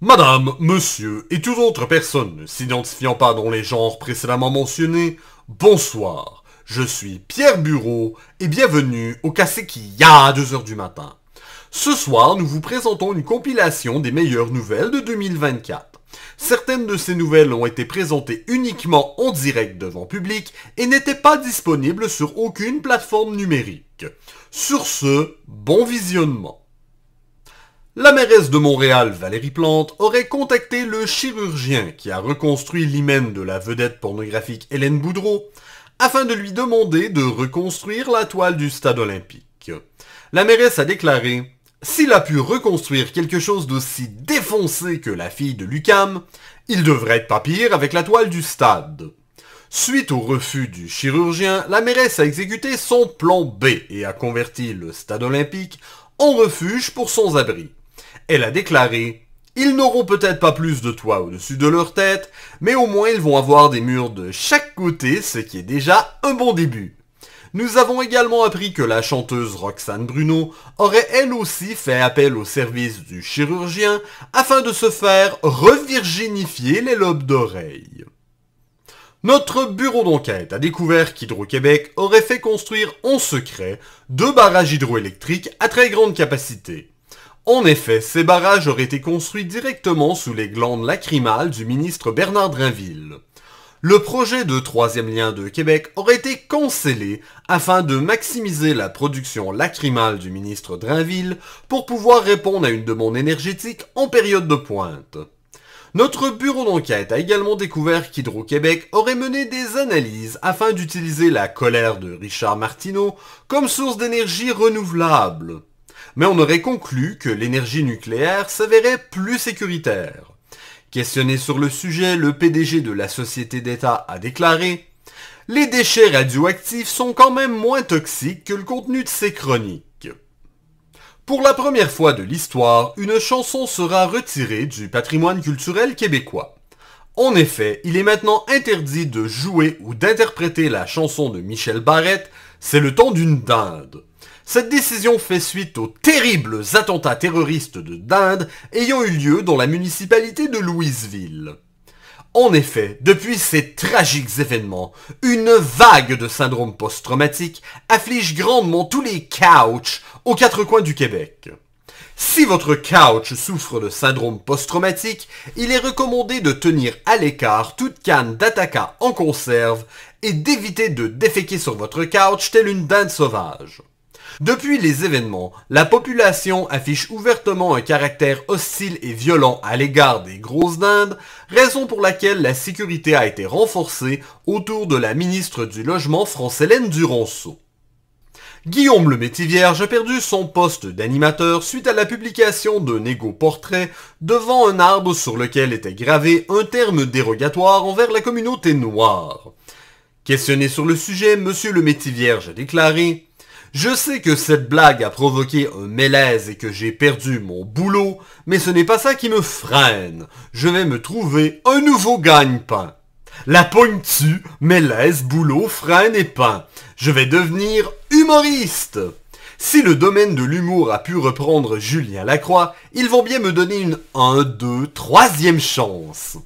Madame, monsieur et toute autre personne ne s'identifiant pas dans les genres précédemment mentionnés, bonsoir. Je suis Pierre Bureau et bienvenue au Kaseki-ya 2h du matin. Ce soir, nous vous présentons une compilation des meilleures nouvelles de 2024. Certaines de ces nouvelles ont été présentées uniquement en direct devant public et n'étaient pas disponibles sur aucune plateforme numérique. Sur ce, bon visionnement. La mairesse de Montréal, Valérie Plante, aurait contacté le chirurgien qui a reconstruit l'hymen de la vedette pornographique Hélène Boudreau afin de lui demander de reconstruire la toile du stade olympique. La mairesse a déclaré « S'il a pu reconstruire quelque chose d'aussi défoncé que la fille de l'UQAM, il devrait être pas pire avec la toile du stade. » Suite au refus du chirurgien, la mairesse a exécuté son plan B et a converti le stade olympique en refuge pour sans-abri. Elle a déclaré « Ils n'auront peut-être pas plus de toit au-dessus de leur tête, mais au moins ils vont avoir des murs de chaque côté, ce qui est déjà un bon début. » Nous avons également appris que la chanteuse Roxane Bruno aurait elle aussi fait appel au service du chirurgien afin de se faire revirginifier les lobes d'oreilles. Notre bureau d'enquête a découvert qu'Hydro-Québec aurait fait construire en secret 2 barrages hydroélectriques à très grande capacité. En effet, ces barrages auraient été construits directement sous les glandes lacrymales du ministre Bernard Drinville. Le projet de 3e lien de Québec aurait été cancellé afin de maximiser la production lacrymale du ministre Drinville pour pouvoir répondre à une demande énergétique en période de pointe. Notre bureau d'enquête a également découvert qu'Hydro-Québec aurait mené des analyses afin d'utiliser la colère de Richard Martineau comme source d'énergie renouvelable. Mais on aurait conclu que l'énergie nucléaire s'avérait plus sécuritaire. Questionné sur le sujet, le PDG de la société d'État a déclaré « Les déchets radioactifs sont quand même moins toxiques que le contenu de ces chroniques. » Pour la première fois de l'histoire, une chanson sera retirée du patrimoine culturel québécois. En effet, il est maintenant interdit de jouer ou d'interpréter la chanson de Michel Barrette, C'est le temps d'une dinde. Cette décision fait suite aux terribles attentats terroristes de dinde ayant eu lieu dans la municipalité de Louisville. En effet, depuis ces tragiques événements, une vague de syndrome post-traumatique afflige grandement tous les couchs aux 4 coins du Québec. Si votre couch souffre de syndrome post-traumatique, il est recommandé de tenir à l'écart toute canne d'Attaca en conserve et d'éviter de déféquer sur votre couch telle une dinde sauvage. Depuis les événements, la population affiche ouvertement un caractère hostile et violent à l'égard des grosses dindes, raison pour laquelle la sécurité a été renforcée autour de la ministre du Logement France-Hélène Duranceau. Guillaume Lemaitre-Vierge a perdu son poste d'animateur suite à la publication d'un égo-portrait devant un arbre sur lequel était gravé un terme dérogatoire envers la communauté noire. Questionné sur le sujet, M. Lemaitre-Vierge a déclaré « Je sais que cette blague a provoqué un malaise et que j'ai perdu mon boulot, mais ce n'est pas ça qui me freine. Je vais me trouver un nouveau gagne-pain. La pogne-tu, malaise, boulot, freine et pain. Je vais devenir humoriste. Si le domaine de l'humour a pu reprendre Julien Lacroix, ils vont bien me donner une 1, 2, 3e chance. »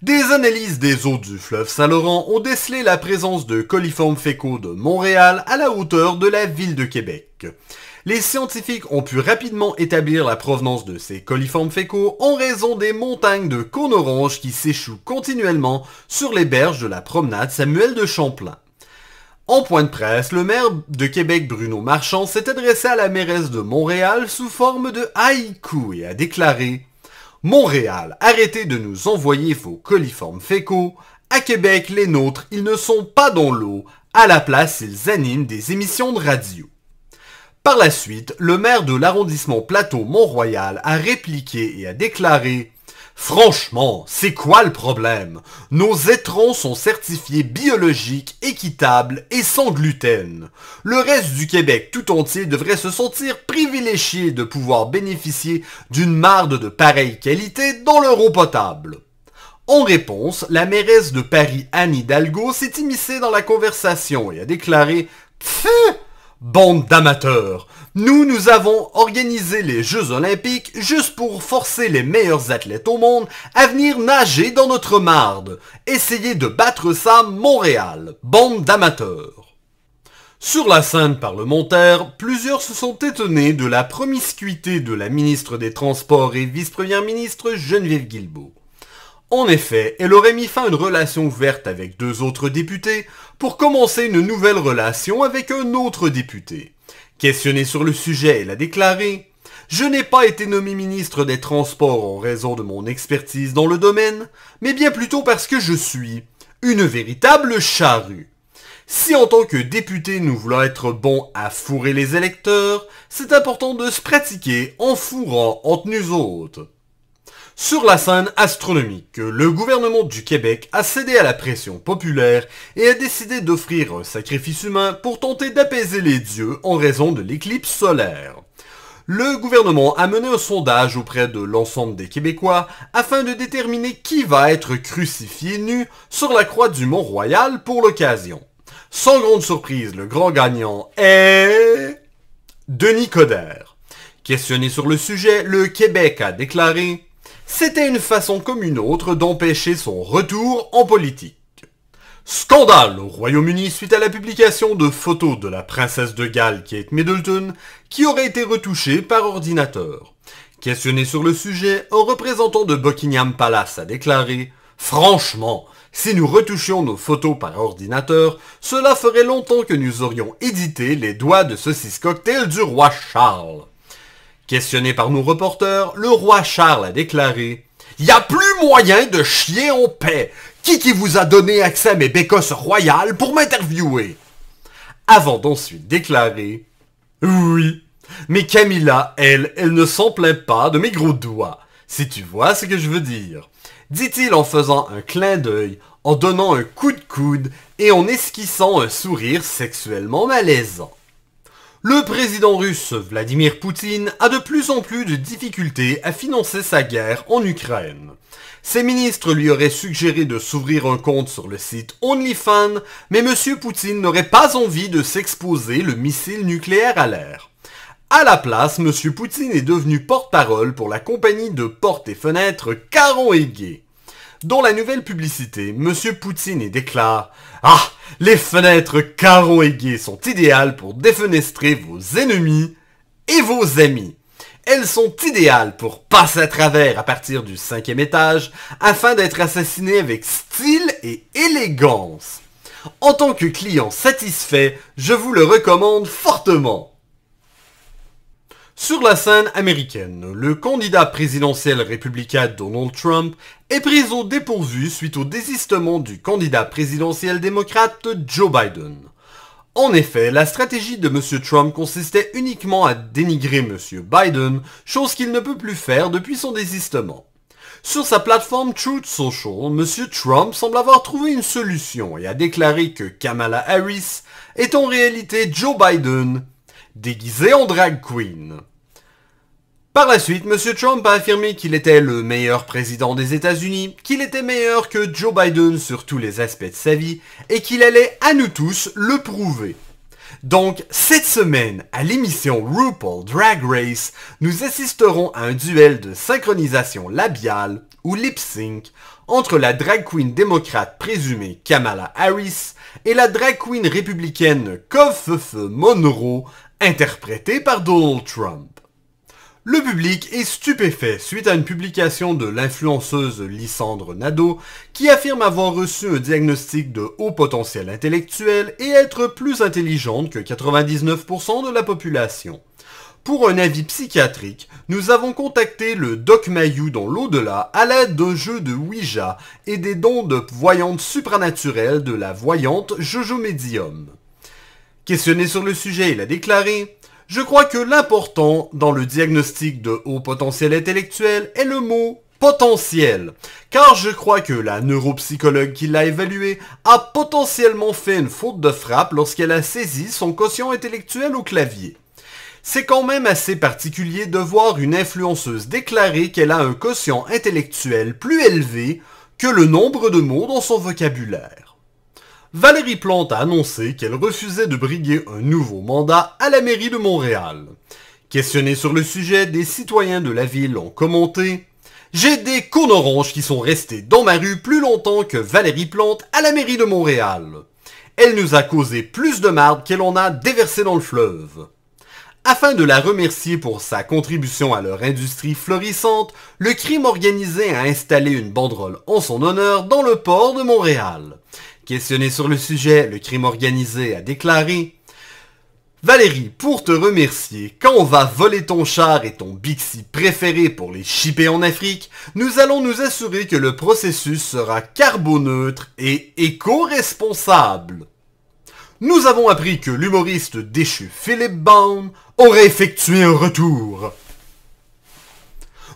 Des analyses des eaux du fleuve Saint-Laurent ont décelé la présence de coliformes fécaux de Montréal à la hauteur de la ville de Québec. Les scientifiques ont pu rapidement établir la provenance de ces coliformes fécaux en raison des montagnes de cônes oranges qui s'échouent continuellement sur les berges de la promenade Samuel de Champlain. En point de presse, le maire de Québec Bruno Marchand s'est adressé à la mairesse de Montréal sous forme de haïku et a déclaré « Montréal, arrêtez de nous envoyer vos coliformes fécaux. À Québec, les nôtres, ils ne sont pas dans l'eau. À la place, ils animent des émissions de radio. » Par la suite, le maire de l'arrondissement Plateau-Mont-Royal a répliqué et a déclaré « Franchement, c'est quoi le problème? Nos étrons sont certifiés biologiques, équitables et sans gluten. Le reste du Québec tout entier devrait se sentir privilégié de pouvoir bénéficier d'une marde de pareille qualité dans leur eau potable. » En réponse, la mairesse de Paris Anne Hidalgo s'est immiscée dans la conversation et a déclaré « Pfff! Bande d'amateurs! Nous avons organisé les Jeux Olympiques juste pour forcer les meilleurs athlètes au monde à venir nager dans notre marde. Essayez de battre ça, Montréal, bande d'amateurs. Sur la scène parlementaire, plusieurs se sont étonnés de la promiscuité de la ministre des Transports et vice-première ministre Geneviève Guilbeault. En effet, elle aurait mis fin à une relation ouverte avec 2 autres députés pour commencer une nouvelle relation avec un autre député. Questionnée sur le sujet, elle a déclaré « Je n'ai pas été nommé ministre des Transports en raison de mon expertise dans le domaine, mais bien plutôt parce que je suis une véritable charrue. Si en tant que député nous voulons être bons à fourrer les électeurs, c'est important de se pratiquer en fourrant entre nous autres. » Sur la scène astronomique, le gouvernement du Québec a cédé à la pression populaire et a décidé d'offrir un sacrifice humain pour tenter d'apaiser les dieux en raison de l'éclipse solaire. Le gouvernement a mené un sondage auprès de l'ensemble des Québécois afin de déterminer qui va être crucifié nu sur la croix du Mont-Royal pour l'occasion. Sans grande surprise, le grand gagnant est... Denis Coderre. Questionné sur le sujet, le Québec a déclaré « C'était une façon comme une autre d'empêcher son retour en politique. » Scandale au Royaume-Uni suite à la publication de photos de la princesse de Galles Kate Middleton qui aurait été retouchée par ordinateur. Questionné sur le sujet, un représentant de Buckingham Palace a déclaré « Franchement, si nous retouchions nos photos par ordinateur, cela ferait longtemps que nous aurions édité les doigts de saucisse cocktail du roi Charles. » Questionné par nos reporters, le roi Charles a déclaré « Y a plus moyen de chier en paix. Qui vous a donné accès à mes bécosses royales pour m'interviewer ?» Avant d'ensuite déclarer « Oui, mais Camilla, elle ne s'en plaint pas de mes gros doigts, si tu vois ce que je veux dire. » dit-il en faisant un clin d'œil, en donnant un coup de coude et en esquissant un sourire sexuellement malaisant. Le président russe Vladimir Poutine a de plus en plus de difficultés à financer sa guerre en Ukraine. Ses ministres lui auraient suggéré de s'ouvrir un compte sur le site OnlyFans, mais M. Poutine n'aurait pas envie de s'exposer le missile nucléaire à l'air. À la place, M. Poutine est devenu porte-parole pour la compagnie de portes et fenêtres Caron et Gay. Dans la nouvelle publicité, M. Poutine y déclare « Ah, les fenêtres Caron et Gay sont idéales pour défenestrer vos ennemis et vos amis. Elles sont idéales pour passer à travers à partir du 5e étage afin d'être assassiné avec style et élégance. En tant que client satisfait, je vous le recommande fortement. » Sur la scène américaine, le candidat présidentiel républicain Donald Trump est pris au dépourvu suite au désistement du candidat présidentiel démocrate Joe Biden. En effet, la stratégie de M. Trump consistait uniquement à dénigrer M. Biden, chose qu'il ne peut plus faire depuis son désistement. Sur sa plateforme Truth Social, M. Trump semble avoir trouvé une solution et a déclaré que Kamala Harris est en réalité Joe Biden, déguisé en drag queen. Par la suite, M. Trump a affirmé qu'il était le meilleur président des États-Unis, qu'il était meilleur que Joe Biden sur tous les aspects de sa vie, et qu'il allait à nous tous le prouver. Donc, cette semaine, à l'émission RuPaul Drag Race, nous assisterons à un duel de synchronisation labiale, ou lip-sync, entre la drag queen démocrate présumée Kamala Harris et la drag queen républicaine Covfefe Monroe, interprétée par Donald Trump. Le public est stupéfait suite à une publication de l'influenceuse Lysandre Nadeau qui affirme avoir reçu un diagnostic de haut potentiel intellectuel et être plus intelligente que 99% de la population. Pour un avis psychiatrique, nous avons contacté le Doc Mayou dans l'au-delà à l'aide d'un jeu de Ouija et des dons de voyante supranaturelle de la voyante Jojo Medium. Questionné sur le sujet, il a déclaré « Je crois que l'important dans le diagnostic de haut potentiel intellectuel est le mot « potentiel », car je crois que la neuropsychologue qui l'a évalué a potentiellement fait une faute de frappe lorsqu'elle a saisi son quotient intellectuel au clavier. C'est quand même assez particulier de voir une influenceuse déclarer qu'elle a un quotient intellectuel plus élevé que le nombre de mots dans son vocabulaire. Valérie Plante a annoncé qu'elle refusait de briguer un nouveau mandat à la mairie de Montréal. Questionnée sur le sujet, des citoyens de la ville ont commenté « J'ai des cônes oranges qui sont restés dans ma rue plus longtemps que Valérie Plante à la mairie de Montréal. Elle nous a causé plus de marde qu'elle en a déversé dans le fleuve. » Afin de la remercier pour sa contribution à leur industrie florissante, le crime organisé a installé une banderole en son honneur dans le port de Montréal. Questionné sur le sujet, le crime organisé a déclaré « Valérie, pour te remercier, quand on va voler ton char et ton Bixi préféré pour les shipper en Afrique, nous allons nous assurer que le processus sera carboneutre et éco-responsable. » Nous avons appris que l'humoriste déchu Philippe Baum aurait effectué un retour.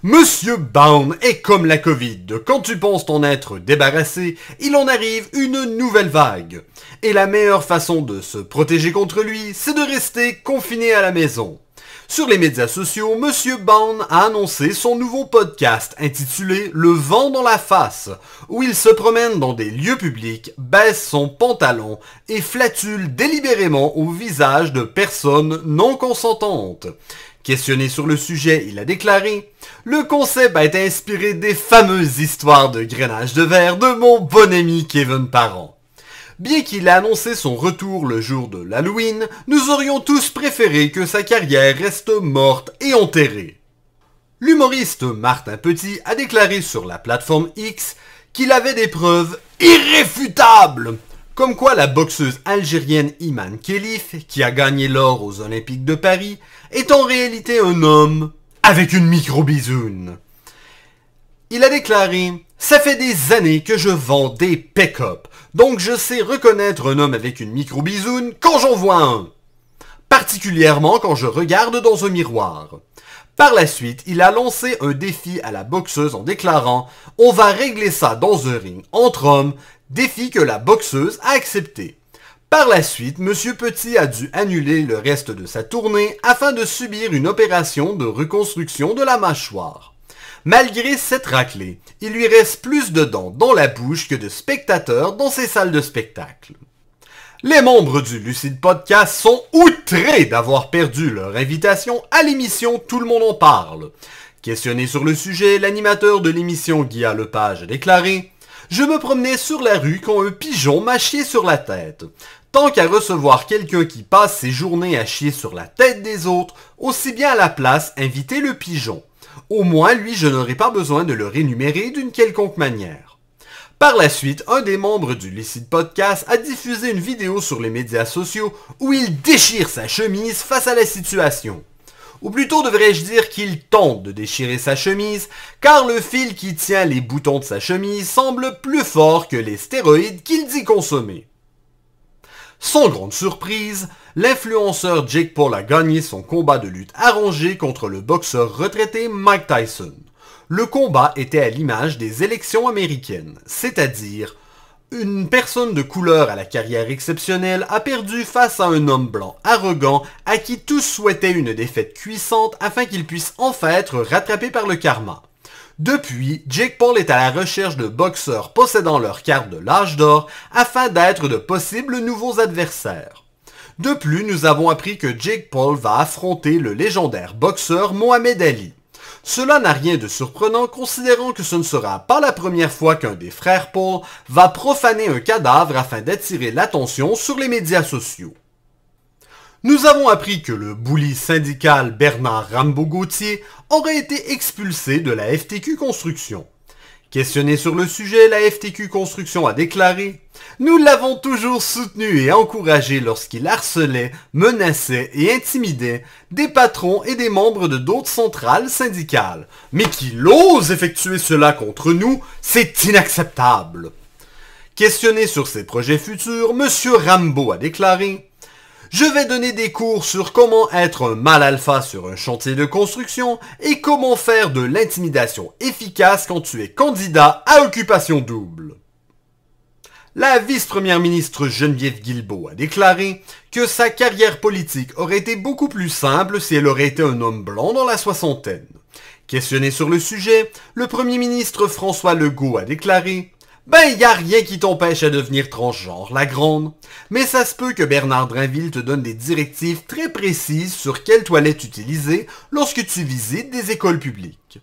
Monsieur Baum est comme la Covid. Quand tu penses t'en être débarrassé, il en arrive une nouvelle vague. Et la meilleure façon de se protéger contre lui, c'est de rester confiné à la maison. Sur les médias sociaux, Monsieur Baum a annoncé son nouveau podcast intitulé « Le vent dans la face », où il se promène dans des lieux publics, baisse son pantalon et flatule délibérément au visage de personnes non consentantes. Questionné sur le sujet, il a déclaré « Le concept a été inspiré des fameuses histoires de grainage de verre de mon bon ami Kevin Parent. Bien qu'il ait annoncé son retour le jour de l'Halloween, nous aurions tous préféré que sa carrière reste morte et enterrée. » L'humoriste Martin Petit a déclaré sur la plateforme X qu'il avait des preuves irréfutables, comme quoi la boxeuse algérienne Iman Khelif, qui a gagné l'or aux Olympiques de Paris, est en réalité un homme avec une micro-bisoune. Il a déclaré « Ça fait des années que je vends des pick-up, donc je sais reconnaître un homme avec une micro-bisoune quand j'en vois un. Particulièrement quand je regarde dans un miroir. » Par la suite, il a lancé un défi à la boxeuse en déclarant « On va régler ça dans un ring entre hommes », défi que la boxeuse a accepté. Par la suite, Monsieur Petit a dû annuler le reste de sa tournée afin de subir une opération de reconstruction de la mâchoire. Malgré cette raclée, il lui reste plus de dents dans la bouche que de spectateurs dans ses salles de spectacle. Les membres du Lucide Podcast sont outrés d'avoir perdu leur invitation à l'émission Tout le monde en parle. Questionné sur le sujet, l'animateur de l'émission Guillaume Lepage a déclaré « Je me promenais sur la rue quand un pigeon m'a chié sur la tête. Tant qu'à recevoir quelqu'un qui passe ses journées à chier sur la tête des autres, aussi bien à la place inviter le pigeon. Au moins, lui, je n'aurai pas besoin de le rémunérer d'une quelconque manière. » Par la suite, un des membres du Lucide Podcast a diffusé une vidéo sur les médias sociaux où il déchire sa chemise face à la situation. Ou plutôt devrais-je dire qu'il tente de déchirer sa chemise, car le fil qui tient les boutons de sa chemise semble plus fort que les stéroïdes qu'il dit consommer. Sans grande surprise, l'influenceur Jake Paul a gagné son combat de lutte arrangé contre le boxeur retraité Mike Tyson. Le combat était à l'image des élections américaines, c'est-à-dire une personne de couleur à la carrière exceptionnelle a perdu face à un homme blanc arrogant à qui tous souhaitaient une défaite cuissante afin qu'il puisse enfin être rattrapé par le karma. Depuis, Jake Paul est à la recherche de boxeurs possédant leur carte de l'âge d'or afin d'être de possibles nouveaux adversaires. De plus, nous avons appris que Jake Paul va affronter le légendaire boxeur Mohamed Ali. Cela n'a rien de surprenant considérant que ce ne sera pas la première fois qu'un des frères Paul va profaner un cadavre afin d'attirer l'attention sur les médias sociaux. Nous avons appris que le bully syndical Bernard Rambo-Gauthier aurait été expulsé de la FTQ Construction. Questionné sur le sujet, la FTQ Construction a déclaré « Nous l'avons toujours soutenu et encouragé lorsqu'il harcelait, menaçait et intimidait des patrons et des membres de d'autres centrales syndicales. Mais qu'il ose effectuer cela contre nous, c'est inacceptable !» Questionné sur ses projets futurs, M. Rambo a déclaré « Je vais donner des cours sur comment être un mâle alpha sur un chantier de construction et comment faire de l'intimidation efficace quand tu es candidat à occupation double. » La vice-première ministre Geneviève Guilbeault a déclaré que sa carrière politique aurait été beaucoup plus simple si elle aurait été un homme blanc dans la soixantaine. Questionné sur le sujet, le premier ministre François Legault a déclaré « Ben, y a rien qui t'empêche à devenir transgenre, la grande. Mais ça se peut que Bernard Drinville te donne des directives très précises sur quelle toilette utiliser lorsque tu visites des écoles publiques.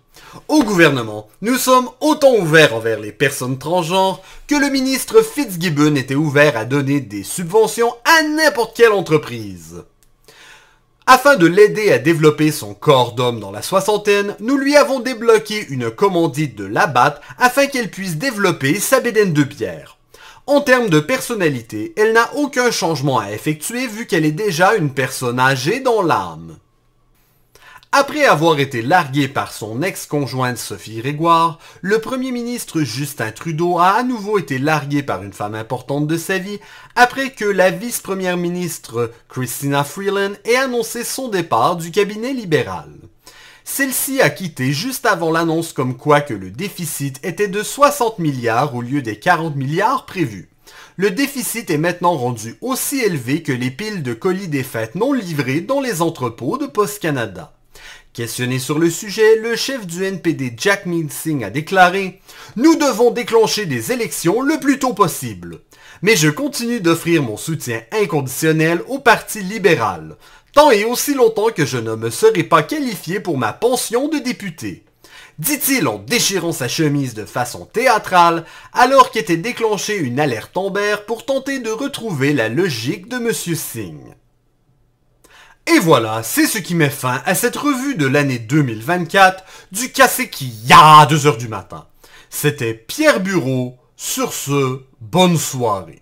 Au gouvernement, nous sommes autant ouverts envers les personnes transgenres que le ministre Fitzgibbon était ouvert à donner des subventions à n'importe quelle entreprise. Afin de l'aider à développer son corps d'homme dans la soixantaine, nous lui avons débloqué une commandite de Labatt afin qu'elle puisse développer sa bédaine de pierre. En termes de personnalité, elle n'a aucun changement à effectuer vu qu'elle est déjà une personne âgée dans l'âme. Après avoir été largué par son ex-conjointe Sophie Grégoire, le premier ministre Justin Trudeau a à nouveau été largué par une femme importante de sa vie après que la vice-première ministre Chrystia Freeland ait annoncé son départ du cabinet libéral. Celle-ci a quitté juste avant l'annonce comme quoi que le déficit était de 60 milliards au lieu des 40 milliards prévus. Le déficit est maintenant rendu aussi élevé que les piles de colis des fêtes non livrés dans les entrepôts de Post Canada. Questionné sur le sujet, le chef du NPD Jagmeet Singh a déclaré « Nous devons déclencher des élections le plus tôt possible. Mais je continue d'offrir mon soutien inconditionnel au Parti libéral, tant et aussi longtemps que je ne me serai pas qualifié pour ma pension de député. » dit-il en déchirant sa chemise de façon théâtrale alors qu'était déclenchée une alerte Amber pour tenter de retrouver la logique de M. Singh. Et voilà, c'est ce qui met fin à cette revue de l'année 2024 du Cassé qui y a 2h du matin. C'était Pierre Bureau, sur ce, bonne soirée.